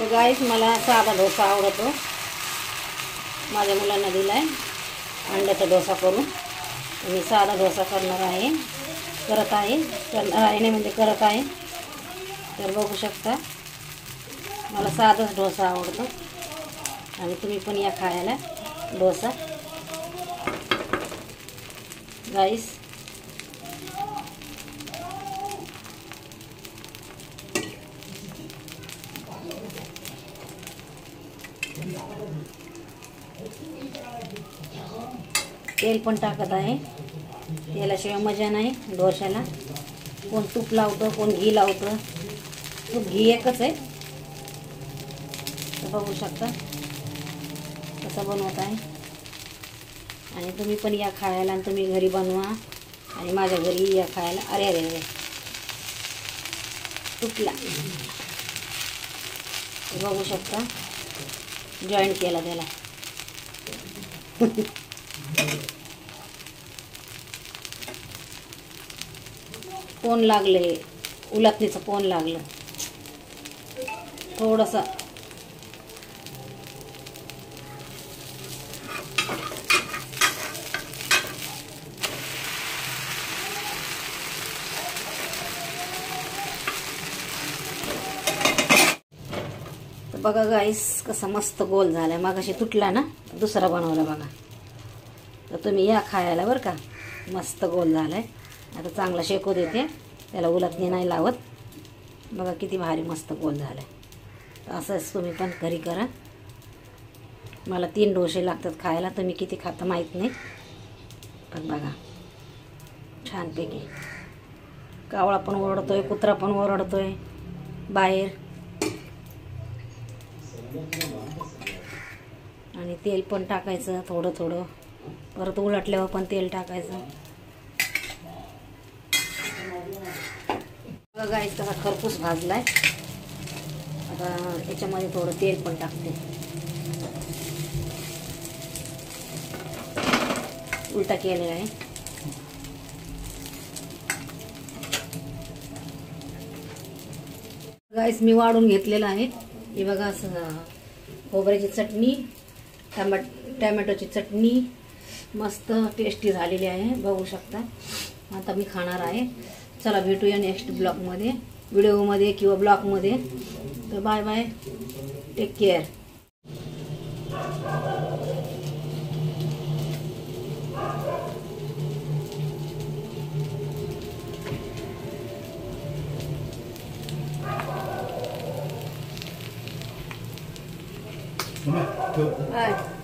तर गाईस मला साधा डोसा आवडतो. माझ्या मुलांना दिलाय अंड्याचा डोसा करून. मी साधा डोसा करणार आहे, करत आहे नाही म्हणजे करत आहे. तर बघू शकता मला साधाच डोसा आवडतो आणि तुम्ही पण या खायला डोसा गाईस. तेल पण टाकत आहे. तेलाशिवाय मजा नाही डोश्याला. कोण तूप लावतं, कोण घी लावतं. तूप घी एकच आहे. तर बघू शकता कसं बनवत आहे. आणि तुम्ही पण या खायला आणि तुम्ही घरी बनवा आणि माझ्या घरी या खायला. अरे अरे अरे तुटला. बघू शकता जॉईंट केला त्याला. कोण लागले, उलटणीचं कोण लागलं थोडंसं. तर बघा गाईस कसा मस्त गोल झालाय. मागाशी तुटला ना, दुसरा बनवला बघा. तर तुम्ही या खायला बरं का. मस्त गोल झालाय. आता चांगला शेकू देते, त्याला उलटणी नाही लावत. बघा किती भारी मस्त गोल झालाय. असंच तुम्ही पण घरी करा. मला 3 डोसे लागतात खायला. तुम्ही किती खाता माहीत नाही, पण बघा छानपैकी. कावळा पण ओरडतोय, कुत्रा पण ओरडतोय बाहेर. आणि तेल पण टाकायचं थोडं थोडं. परत उलटल्यावर पण तेल टाकायचं. बघा गाईस कसा खरपूस भाजलाय. आता याच्यामध्ये थोडं तेल पण टाकते. उलटा केलेला आहे. गाईस मी वाढून घेतलेला आहे. हे बघा असं खोबऱ्याची चटणी, टॅमॅटोची चटणी मस्त टेस्टी झालेली आहे. बघू शकता. आता मी खाणार आहे. चला भेटूया नेक्स्ट ब्लॉगमध्ये, व्हिडिओमध्ये किंवा ब्लॉगमध्ये. तर bye bye, take care. Bye.